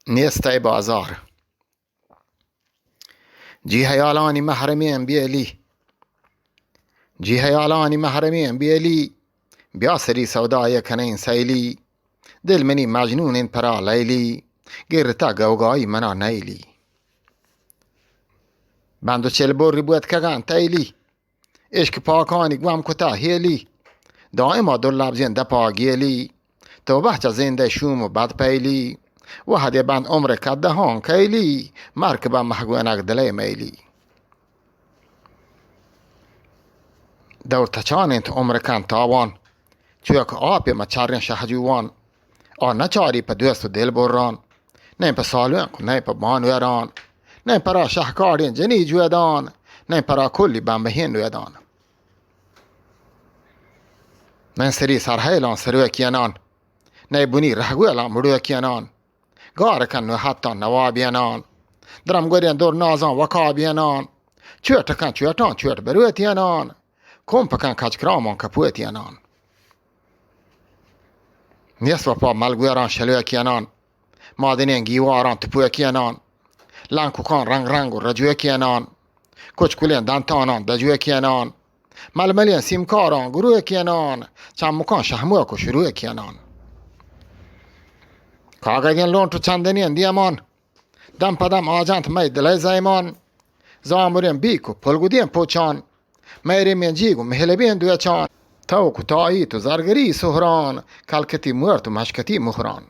نیستی بازار جی هیالانی محرمین بیلی جی هیالانی محرمین بیلی بیا سری سودای کنین سیلی دل منی مجنون پرا لیلی گرتا گوگای منا نیلی بندو چل بوری بود کگان تیلی عشق پاکانی گوام کتا هیلی دائما دلاب زنده پاگیلی تو بحچ زنده شوم و بد پیلی و هدی بند عمر کده هان کیلی مرکبا محگوانک دلی میلی دور تچان انت عمر کن تاوان چویک آپی ما چارین شهجوان آن نچاری پا دوست و دل بران نه پا سالوین کن نه پا بانویران نه پرا شهکارین جنی جویدان نه پرا کلی بمبهین نویدان نه سری سرحیلان سروی کینان نه بونی رهگویلان مروی کینان گارکن نو حتی نوابینان درم گورین دور نازان وکابینان چویتکن چویتان چویت برویتینان کمپکن کچکرامان کپویتینان نیست و پا ملگویران شلوی کینان مادنین گیواران تپوی کینان لنکوکان رنگ رنگ و رجوی کینان کچکولین دنتانان دجوی کینان ململین سیمکاران گروه کینان چمکان شهموک و شروع کینان کاغدین لون تو چندنین دیمان دم پدم آجانت می دلی زیمان زامورین بیک و پلگودین پوچان میرمین جیگ و مهلبین دویچان تو کتایی تو زرگری سهران کلکتی مرت و مشکتی مهران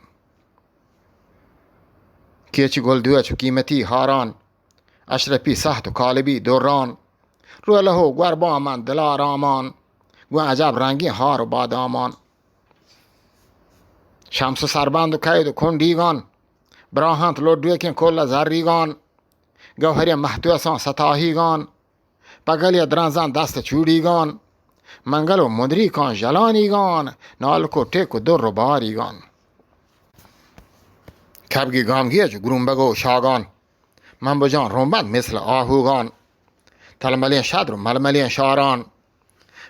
کیچی گل دویچ و قیمتی هاران اشرپی سخت و کالبی دوران رو لهو گربا من دلارامان گو عجب رنگی هار و بادامان شمس و سربند و کید و کندیگان براهانت لودویکین کل زریگان گوهری محتوسان ستاهیگان بگلی درنزان دست چوڑیگان منگل و مدریکان جلانیگان نالکو ٹیک و در و باریگان کبگی گامگیج گرومبگو شاگان من بجان رومبند مثل آهوگان تلملین شدر و ململین شاران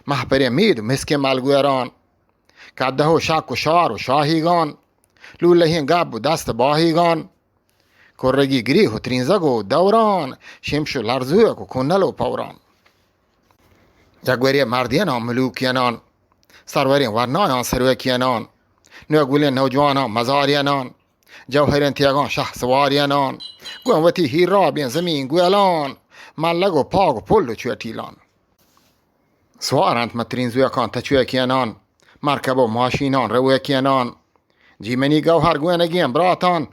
محپری مید و مسک ملگویران کده و شک و شار و شاهیگان لولهین گب و دست باهیگان کرگی گریه و ترینزگ و دوران شمش و لرزویک و کنل و پوران جگوری مردینان ملوکینان سرورین ورنایان سروکینان نوگولین نوجوانان مزارینان جوهرین تیگان شه سوارینان گوانوتی هیرابین زمین گویلان ملگ و پاگ و پل و چویتیلان سوارند مترین زویکان تچویکینان مرکب و ماشینان رویکینان جیمنی گوهر گوینگین براتان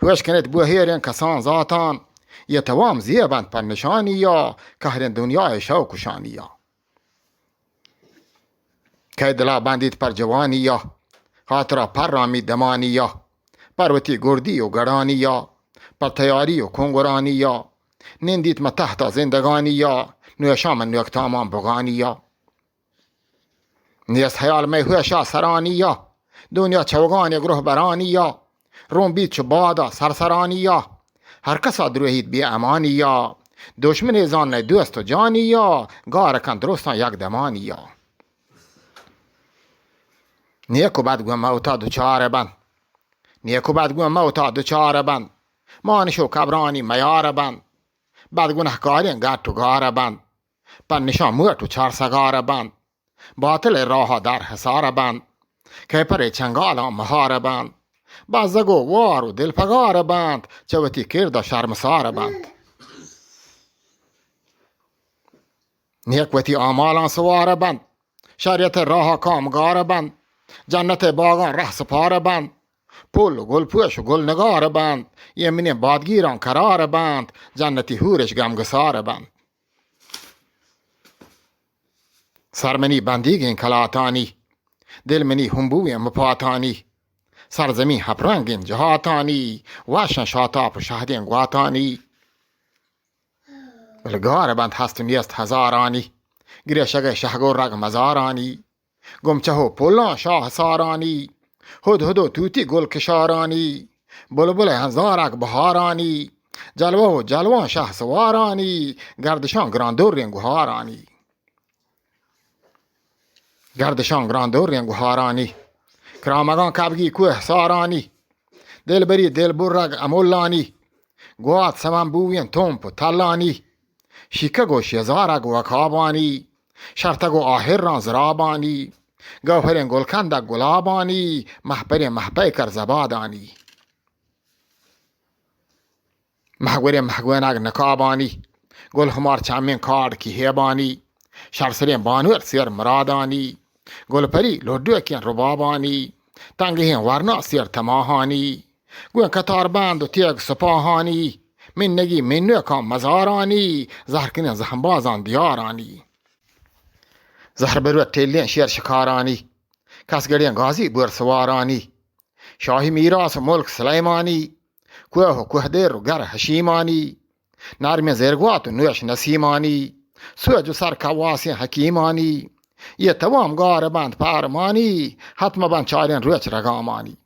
هوش کنید بوهیرین کسان ذاتان یه توام زیبند پر نشانی یا کهرین دنیای شوق و شانی یا که دلا بندید پر جوانی یا خاطرا پر رامی دمانی یا پروتی گردی و گرانی یا پر تیاری و کنگرانی یا نندید ما تحت زندگانی یا نوشام نوکتامان بغانی یا نیست حیال می هوشا سرانی یا دنیا چوگانی گروه برانی یا روم بید چو بادا سرسرانی یا هر کسا دروهید بی امانی یا دشمن زان دوست و جانی یا گارکن درستان یک دمانی یا نیکو بدگو موتا دوچاره بند نیکو بدگو موتا دوچاره بند مانشو کبرانی میاره بند بدگنهکارین گرد تو گاره بند پر نشان موت و چرسگاره بند باطل راه در حساره بند که پر چنگالان مهاره بند بازگو وار و دلپگاره بند چوتی کرد و شرمساره بند نیکوتی آمالان سواره بند شریعت راه کامگاره بند جنت باغان ره سپاره بند پل و گل پوش و گل نگاره بند یمنی بادگیران کراره بند جنتی هورش گمگساره بند سرمنی بندیگین کلاتانی دل منی همبوی مپاتانی سرزمین هپرنگین جهاتانی واشن شاتاپ و شهدین گواتانی بلگار بند هست و نیست هزارانی گریشگ شهگو رگ مزارانی گمچه و پلان شاه سارانی هد هد و توتی گل کشارانی بلبل هزارک بهارانی جلوه و جلوان شه سوارانی گردشان گراندور رنگوهارانی گردشان گراندور رنگوهارانی کرامگان کبگی کوه سارانی دل بری دل برگ امولانی گوات سمان بوین تومپ تلانی شیکگو شیزارگ وکابانی شرطگو آهر ران زرابانی گوهرین گلکندگ گلابانی محبر محبیکر زبادانی محگوری محگوینگ نکابانی گل همار چامین کارد کی هیبانی شرسرین بانور سیر مرادانی گل پری لودو کین ربابانی تنگهین ورنا سیر تماهانی گوین کتار بند و تیگ سپاهانی من نگی من نوکام مزارانی زهر کنین زهنبازان دیارانی زهر بروت تیلین شیر شکارانی کس گرین غازی بور سوارانی شاهی میراث ملک سلیمانی کوه کوه دیر و گر حشیمانی نرم زرگوات و نوش نسیمانی سوج سر کواسی حکیمانی یه توام گار بند پارمانی حتم بند چارین روچ رگامانی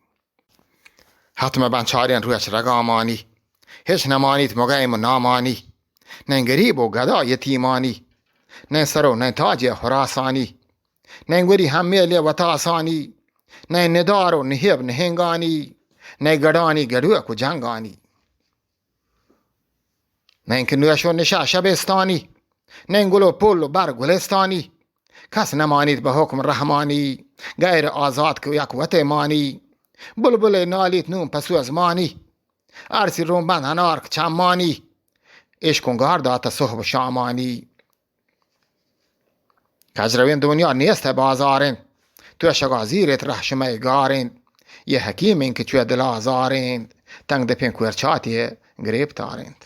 حتم بند چارین روچ رگامانی هیچ نمانیت مگیم و نامانی نه گریب و گدا یتیمانی نه سر و نه تاج خراسانی نه گوری همیلی و تاسانی نه ندار و نهیب نهنگانی نه گدانی گدوک و جنگانی نه اینکه نوش و نشا شبستانی نه گل و پل و بر گلستانی کس نمانید به حکم رحمانی غیر آزاد که یک وطمانی بلبل نالیت نون پسو از مانی ارسی روم بند هنارک چمانی عشقونگار داتا صحب شامانی کجروین دنیا نیست بازارین تو شگازیرت رحشمه گارین یه حکیم این که توی دل آزارین تنگ دپین کورچاتی گریب تارند